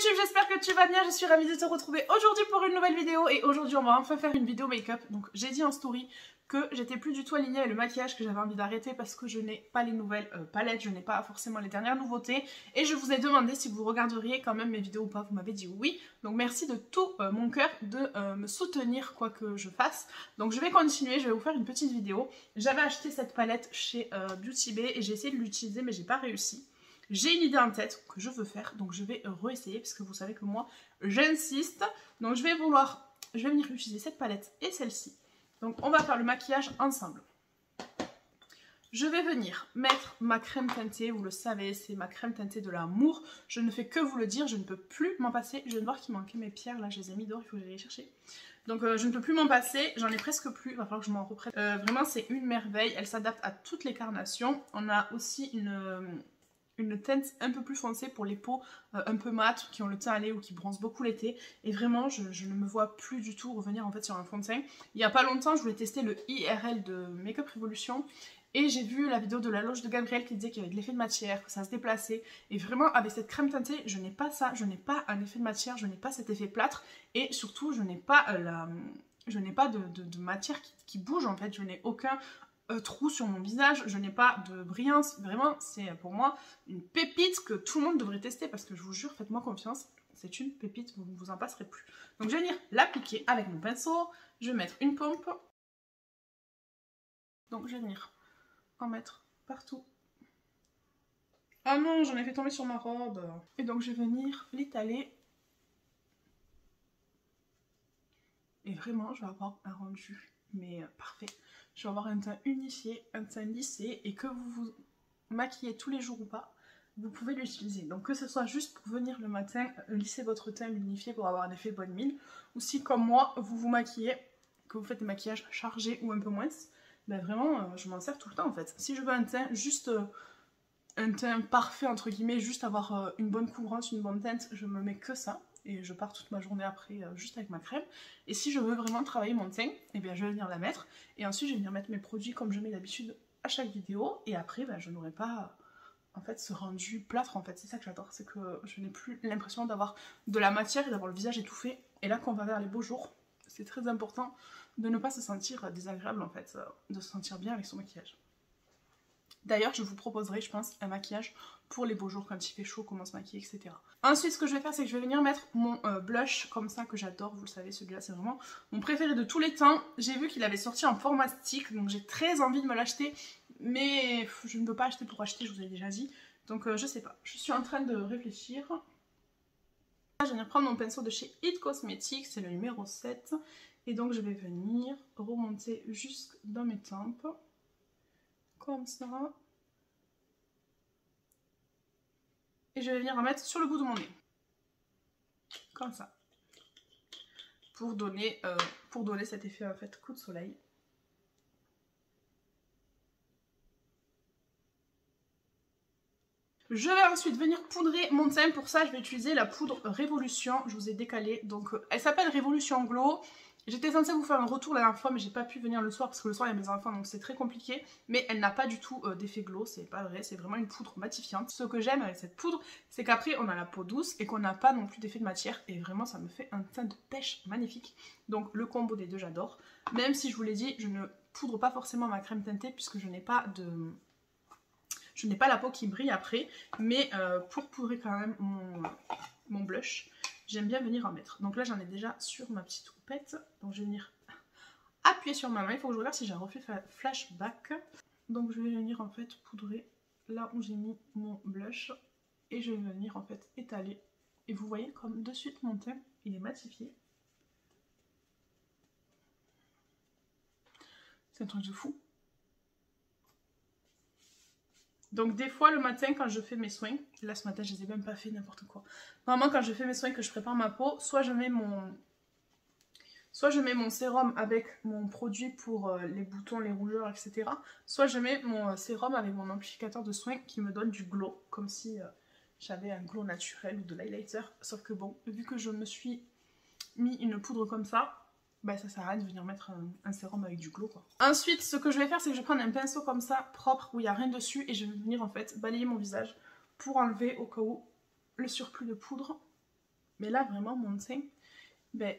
YouTube, j'espère que tu vas bien, je suis ravie de te retrouver aujourd'hui pour une nouvelle vidéo et aujourd'hui on va enfin faire une vidéo make-up. Donc j'ai dit en story que j'étais plus du tout alignée avec le maquillage, que j'avais envie d'arrêter parce que je n'ai pas les nouvelles palettes, je n'ai pas forcément les dernières nouveautés et je vous ai demandé si vous regarderiez quand même mes vidéos ou pas, vous m'avez dit oui. Donc merci de tout mon cœur de me soutenir quoi que je fasse. Donc je vais continuer, je vais vous faire une petite vidéo. J'avais acheté cette palette chez Beauty Bay et j'ai essayé de l'utiliser mais j'ai pas réussi. J'ai une idée en tête que je veux faire, donc je vais réessayer parce que vous savez que moi j'insiste. Donc je vais venir utiliser cette palette et celle-ci. Donc on va faire le maquillage ensemble. Je vais venir mettre ma crème teintée, vous le savez, c'est ma crème teintée de l'amour. Je ne fais que vous le dire, je ne peux plus m'en passer. Je viens de voir qu'il manquait mes pierres, là je les ai mis dehors, il faut que j'aille les chercher. Donc je ne peux plus m'en passer, j'en ai presque plus, il va falloir que je m'en reprenne. Vraiment c'est une merveille, elle s'adapte à toutes les carnations. On a aussi une teinte un peu plus foncée pour les peaux un peu mat, qui ont le teint allé ou qui bronzent beaucoup l'été. Et vraiment, je ne me vois plus du tout revenir en fait sur un fond de teint. Il n'y a pas longtemps, je voulais tester le IRL de Makeup Revolution. Et j'ai vu la vidéo de la loge de Gabrielle qui disait qu'il y avait de l'effet de matière, que ça se déplaçait. Et vraiment, avec cette crème teintée, je n'ai pas ça. Je n'ai pas un effet de matière, je n'ai pas cet effet plâtre. Et surtout, je n'ai pas de matière qui bouge en fait. Je n'ai aucun trou sur mon visage, je n'ai pas de brillance, vraiment c'est pour moi une pépite que tout le monde devrait tester parce que je vous jure, faites-moi confiance, c'est une pépite, vous ne vous en passerez plus. Donc je vais venir l'appliquer avec mon pinceau, je vais mettre une pompe, donc je vais venir en mettre partout. Ah non, j'en ai fait tomber sur ma robe. Et donc je vais venir l'étaler. Et vraiment, je vais avoir un rendu mais parfait. Je vais avoir un teint unifié, un teint lissé, et que vous vous maquillez tous les jours ou pas, vous pouvez l'utiliser. Donc que ce soit juste pour venir le matin, lisser votre teint, l'unifier pour avoir un effet bonne mine, ou si comme moi, vous vous maquillez, que vous faites des maquillages chargés ou un peu moins, ben vraiment, je m'en sers tout le temps en fait. Si je veux un teint, juste un teint parfait entre guillemets, juste avoir une bonne couvrance, une bonne teinte, je me mets que ça. Et je pars toute ma journée après juste avec ma crème. Et si je veux vraiment travailler mon teint, eh bien je vais venir la mettre. Et ensuite je vais venir mettre mes produits comme je mets d'habitude à chaque vidéo. Et après ben, je n'aurai pas en fait ce rendu plâtre en fait. C'est ça que j'adore, c'est que je n'ai plus l'impression d'avoir de la matière et d'avoir le visage étouffé. Et là quand on va vers les beaux jours, c'est très important de ne pas se sentir désagréable en fait, de se sentir bien avec son maquillage. D'ailleurs, je vous proposerai, je pense, un maquillage pour les beaux jours quand il fait chaud, comment se maquiller, etc. Ensuite, ce que je vais faire, c'est que je vais venir mettre mon blush comme ça que j'adore. Vous le savez, celui-là, c'est vraiment mon préféré de tous les temps. J'ai vu qu'il avait sorti en format stick, donc j'ai très envie de me l'acheter. Mais je ne veux pas acheter pour acheter, je vous ai déjà dit. Donc je sais pas, je suis en train de réfléchir. Je vais venir prendre mon pinceau de chez It Cosmetics, c'est le numéro 7. Et donc je vais venir remonter jusque dans mes tempes. Comme ça. Et je vais venir en mettre sur le bout de mon nez. Comme ça. Pour donner cet effet en fait coup de soleil. Je vais ensuite venir poudrer mon teint. Pour ça, je vais utiliser la poudre Révolution. Je vous ai décalé. Donc, elle s'appelle Révolution Glow. J'étais censée vous faire un retour la dernière fois, mais j'ai pas pu venir le soir parce que le soir il y a mes enfants, donc c'est très compliqué. Mais elle n'a pas du tout d'effet glow, c'est pas vrai, c'est vraiment une poudre matifiante. Ce que j'aime avec cette poudre, c'est qu'après on a la peau douce et qu'on n'a pas non plus d'effet de matière. Et vraiment, ça me fait un teint de pêche magnifique. Donc le combo des deux, j'adore. Même si je vous l'ai dit, je ne poudre pas forcément ma crème teintée puisque je n'ai pas la peau qui brille après, mais pour poudrer quand même mon blush, j'aime bien venir en mettre. Donc là j'en ai déjà sur ma petite houppette, donc je vais venir appuyer sur ma main. Il faut que je regarde si j'ai un reflet flashback. Donc je vais venir en fait poudrer là où j'ai mis mon blush et je vais venir en fait étaler. Et vous voyez comme de suite mon teint il est matifié. C'est un truc de fou. Donc des fois le matin quand je fais mes soins, là ce matin je les ai même pas fait, n'importe quoi. Normalement quand je fais mes soins que je prépare ma peau, soit je mets mon sérum avec mon produit pour les boutons, les rougeurs, etc. Soit je mets mon sérum avec mon amplificateur de soins qui me donne du glow, comme si j'avais un glow naturel ou de l'highlighter. Sauf que bon, vu que je me suis mis une poudre comme ça, bah ça sert à rien de venir mettre un sérum avec du glow quoi. Ensuite ce que je vais faire c'est que je vais prendre un pinceau comme ça propre où il n'y a rien dessus et je vais venir en fait balayer mon visage pour enlever au cas où le surplus de poudre. Mais là, vraiment, mon teint, ben,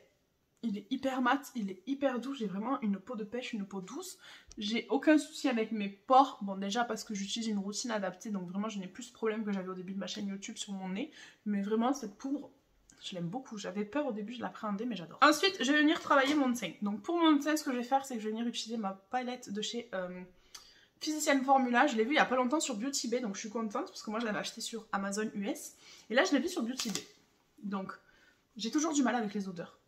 il est hyper mat, il est hyper doux. J'ai vraiment une peau de pêche, une peau douce. J'ai aucun souci avec mes pores. Bon, déjà parce que j'utilise une routine adaptée, donc vraiment, je n'ai plus ce problème que j'avais au début de ma chaîne YouTube sur mon nez. Mais vraiment, cette poudre, je l'aime beaucoup. J'avais peur au début, je l'appréhendais, mais j'adore. Ensuite, je vais venir travailler mon teint. Donc pour mon teint, ce que je vais faire, c'est que je vais venir utiliser ma palette de chez Physician Formula. Je l'ai vu il y a pas longtemps sur Beauty Bay, donc je suis contente parce que moi je l'avais acheté sur Amazon US. Et là je l'ai vu sur Beauty Bay. Donc j'ai toujours du mal avec les odeurs.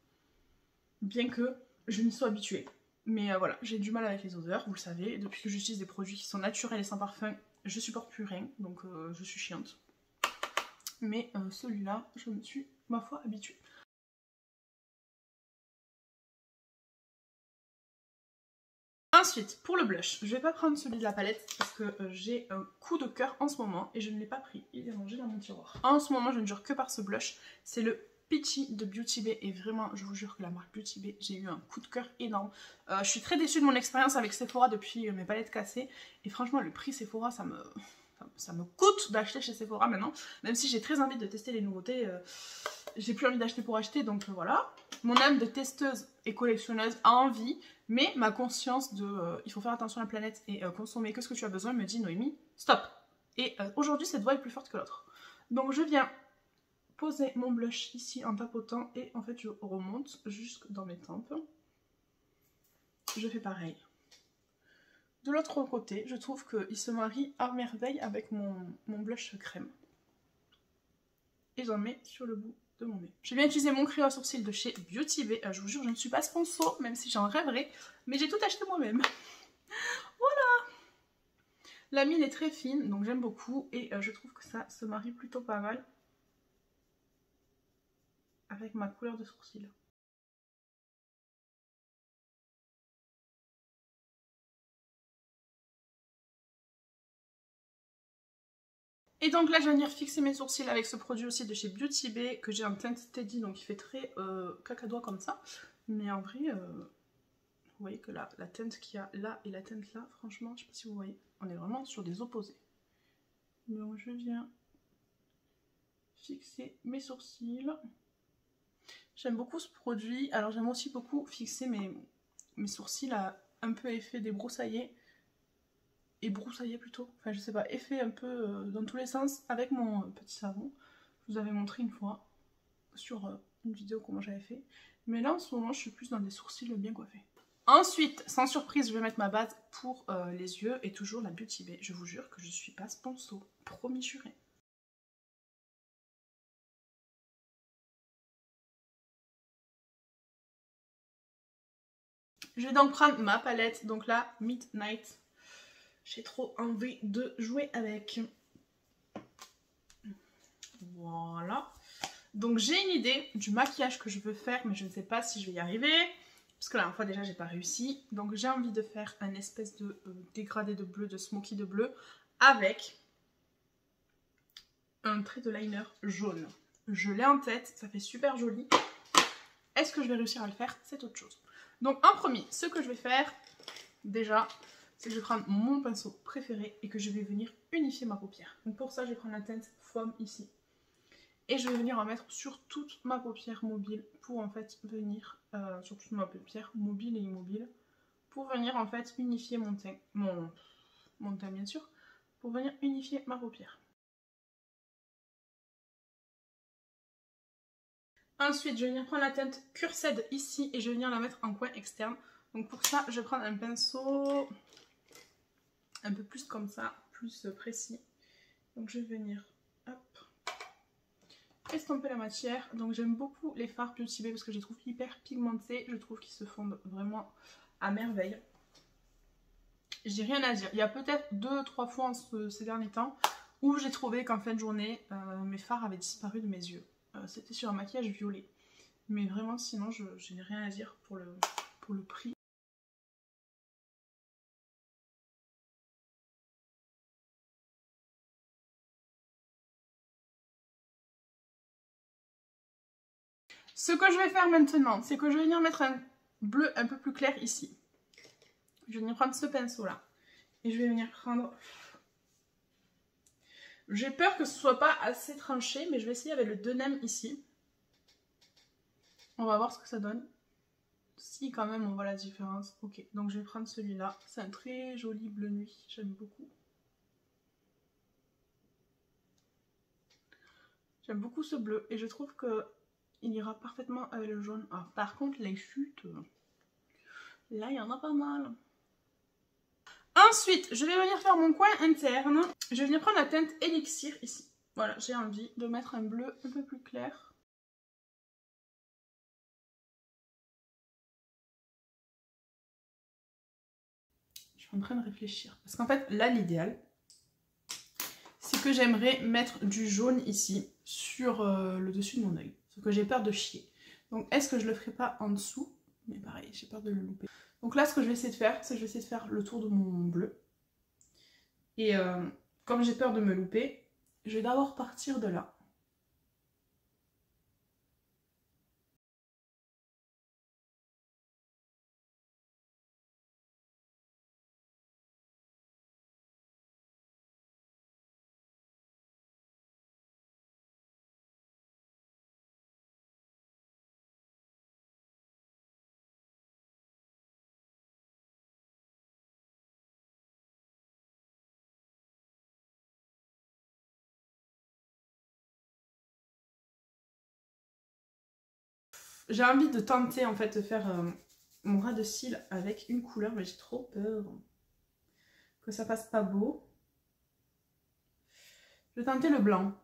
Bien que je n'y sois habituée. Mais voilà, j'ai du mal avec les odeurs, vous le savez. Depuis que j'utilise des produits qui sont naturels et sans parfum, je supporte plus rien. Donc je suis chiante. Mais celui-là, je me suis, ma foi, habituée. Ensuite, pour le blush, je vais pas prendre celui de la palette parce que j'ai un coup de cœur en ce moment et je ne l'ai pas pris, il est rangé dans mon tiroir. En ce moment, je ne jure que par ce blush, c'est le Peachy de Beauty Bay et vraiment, je vous jure que la marque Beauty Bay, j'ai eu un coup de cœur énorme. Je suis très déçue de mon expérience avec Sephora depuis mes palettes cassées et franchement, le prix Sephora, ça me coûte d'acheter chez Sephora maintenant, même si j'ai très envie de tester les nouveautés, j'ai plus envie d'acheter pour acheter, donc voilà. Mon âme de testeuse et collectionneuse a envie, mais ma conscience de il faut faire attention à la planète et consommer que ce que tu as besoin me dit Noémie, stop. Et aujourd'hui cette voix est plus forte que l'autre. Donc je viens poser mon blush ici en tapotant et en fait je remonte jusque dans mes tempes. Je fais pareil. De l'autre côté, je trouve qu'il se marie à merveille avec mon blush crème. Et j'en mets sur le bout de mon nez. Je vais bien utiliser mon crayon à sourcils de chez Beauty Bay. Je vous jure, je ne suis pas sponsor, même si j'en rêverais, mais j'ai tout acheté moi-même. Voilà. La mine est très fine, donc j'aime beaucoup, et je trouve que ça se marie plutôt pas mal avec ma couleur de sourcils. Et donc là, je vais venir fixer mes sourcils avec ce produit aussi de chez Beauty Bay, que j'ai en teinte steady, donc il fait très cacadois comme ça. Mais en vrai, vous voyez que la teinte qu'il y a là et la teinte là, franchement, je sais pas si vous voyez, on est vraiment sur des opposés. Donc je viens fixer mes sourcils. J'aime beaucoup ce produit, alors j'aime aussi beaucoup fixer mes sourcils à un peu effet débroussaillé. Et broussaillé plutôt, enfin je sais pas, effet un peu dans tous les sens avec mon petit savon. Je vous avais montré une fois sur une vidéo comment j'avais fait. Mais là en ce moment je suis plus dans des sourcils bien coiffés. Ensuite, sans surprise, je vais mettre ma base pour les yeux et toujours la Beauty Bay. Je vous jure que je suis pas sponsor, promis juré. Je vais donc prendre ma palette, donc là, Midnight. J'ai trop envie de jouer avec. Voilà. Donc j'ai une idée du maquillage que je veux faire, mais je ne sais pas si je vais y arriver. Parce que la dernière fois déjà j'ai pas réussi. Donc j'ai envie de faire un espèce de dégradé de bleu, de smoky de bleu, avec un trait de liner jaune. Je l'ai en tête, ça fait super joli. Est-ce que je vais réussir à le faire? C'est autre chose. Donc en premier, ce que je vais faire, déjà, c'est que je vais prendre mon pinceau préféré et que je vais venir unifier ma paupière. Donc pour ça, je vais prendre la teinte Faume ici. Et je vais venir en mettre sur toute ma paupière mobile pour en fait venir, sur toute ma paupière mobile et immobile, pour venir en fait unifier mon teint, mon teint bien sûr, pour venir unifier ma paupière. Ensuite, je vais venir prendre la teinte Cursed ici et je vais venir la mettre en coin externe. Donc pour ça, je vais prendre un pinceau un peu plus comme ça, plus précis. Donc je vais venir, hop, estomper la matière. Donc j'aime beaucoup les fards Beauty Bay parce que je les trouve hyper pigmentés. Je trouve qu'ils se fondent vraiment à merveille. J'ai rien à dire. Il y a peut-être 2-3 fois ces derniers temps où j'ai trouvé qu'en fin de journée, mes fards avaient disparu de mes yeux. C'était sur un maquillage violet. Mais vraiment, sinon, je n'ai rien à dire pour le prix. Ce que je vais faire maintenant, c'est que je vais venir mettre un bleu un peu plus clair ici. Je vais venir prendre ce pinceau-là. Et je vais venir prendre... J'ai peur que ce soit pas assez tranché, mais je vais essayer avec le Denim ici. On va voir ce que ça donne. Si quand même on voit la différence. Ok, donc je vais prendre celui-là. C'est un très joli bleu nuit, j'aime beaucoup. J'aime beaucoup ce bleu et je trouve que il ira parfaitement avec le jaune. Ah, par contre les chutes, là il y en a pas mal. Ensuite, je vais venir faire mon coin interne. Je vais venir prendre la teinte Elixir ici. Voilà, j'ai envie de mettre un bleu un peu plus clair. Je suis en train de réfléchir. Parce qu'en fait, là, l'idéal, c'est que j'aimerais mettre du jaune ici, sur le dessus de mon œil. Sauf que j'ai peur de chier. Donc, est-ce que je le ferai pas en dessous? Mais pareil, j'ai peur de le louper. Donc là, ce que je vais essayer de faire, c'est que je vais essayer de faire le tour de mon bleu. Et comme j'ai peur de me louper, je vais d'abord partir de là. J'ai envie de tenter en fait de faire mon ras de cils avec une couleur, mais j'ai trop peur que ça passe pas beau. Je vais tenter le blanc.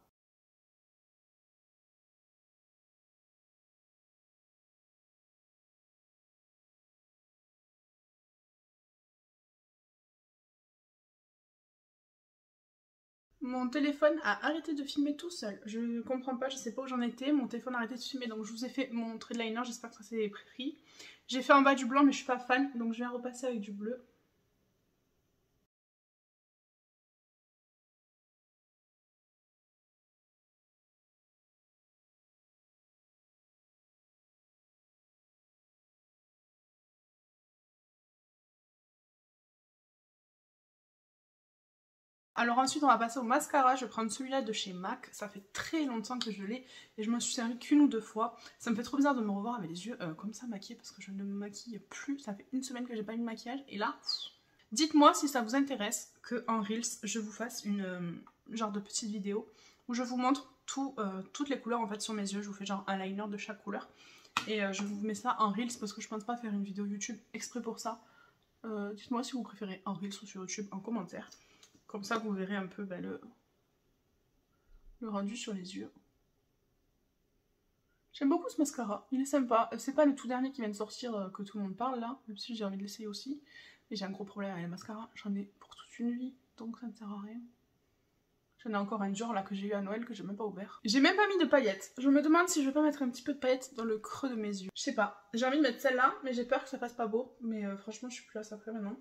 Mon téléphone a arrêté de filmer tout seul. Je comprends pas, je sais pas où j'en étais. Mon téléphone a arrêté de filmer, donc je vous ai fait mon trait de liner. J'espère que ça s'est pris. J'ai fait en bas du blanc, mais je suis pas fan, donc je viens repasser avec du bleu. Alors ensuite on va passer au mascara, je vais prendre celui-là de chez MAC, ça fait très longtemps que je l'ai et je me suis servi qu'une ou deux fois. Ça me fait trop bizarre de me revoir avec les yeux comme ça maquillés parce que je ne me maquille plus, ça fait une semaine que j'ai pas eu de maquillage et là... Dites-moi si ça vous intéresse qu'en Reels je vous fasse une genre de petite vidéo où je vous montre toutes les couleurs en fait sur mes yeux, je vous fais genre un liner de chaque couleur et je vous mets ça en Reels parce que je pense pas faire une vidéo YouTube exprès pour ça. Dites-moi si vous préférez en Reels ou sur YouTube en commentaire. Comme ça, vous verrez un peu le rendu sur les yeux. J'aime beaucoup ce mascara, il est sympa. C'est pas le tout dernier qui vient de sortir que tout le monde parle là, même si j'ai envie de l'essayer aussi. Mais j'ai un gros problème avec le mascara, j'en ai pour toute une vie, donc ça ne sert à rien. J'en ai encore un Dior là que j'ai eu à Noël que j'ai même pas ouvert. J'ai même pas mis de paillettes. Je me demande si je vais pas mettre un petit peu de paillettes dans le creux de mes yeux. Je sais pas, j'ai envie de mettre celle-là, mais j'ai peur que ça fasse pas beau. Mais franchement, je suis plus à ça près maintenant.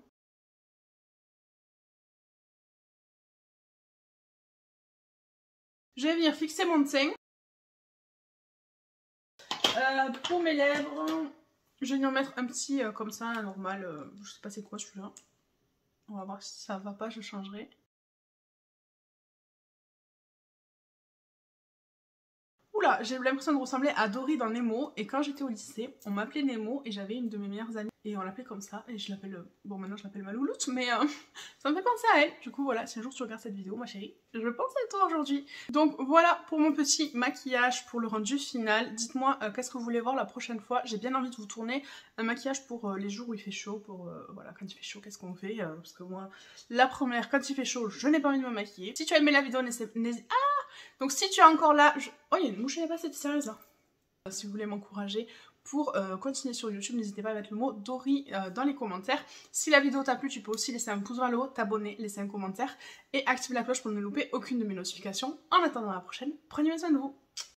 Je vais venir fixer mon teint. Pour mes lèvres, je vais venir mettre un petit comme ça, normal. Je sais pas c'est quoi celui-là. On va voir si ça va pas, je changerai. Oula, j'ai l'impression de ressembler à Dory dans Nemo. Et quand j'étais au lycée, on m'appelait Nemo et j'avais une de mes meilleures amies. Et on l'appelait comme ça. Et je l'appelle... bon, maintenant je l'appelle ma louloute, mais ça me fait penser à elle. Du coup, voilà, si un jour tu regardes cette vidéo, ma chérie, je pense à toi aujourd'hui. Donc voilà pour mon petit maquillage, pour le rendu final. Dites-moi qu'est-ce que vous voulez voir la prochaine fois. J'ai bien envie de vous tourner un maquillage pour les jours où il fait chaud. Pour voilà, quand il fait chaud, qu'est-ce qu'on fait parce que moi, la première, quand il fait chaud, je n'ai pas envie de me maquiller. Si tu as aimé la vidéo, n'hésite... Donc si tu es encore là... Oh, il y a une mouche à la base, c'était sérieuse là. Si vous voulez m'encourager pour continuer sur YouTube, n'hésitez pas à mettre le mot Dory dans les commentaires. Si la vidéo t'a plu, tu peux aussi laisser un pouce vers le haut, t'abonner, laisser un commentaire et activer la cloche pour ne louper aucune de mes notifications. En attendant la prochaine, prenez soin de vous.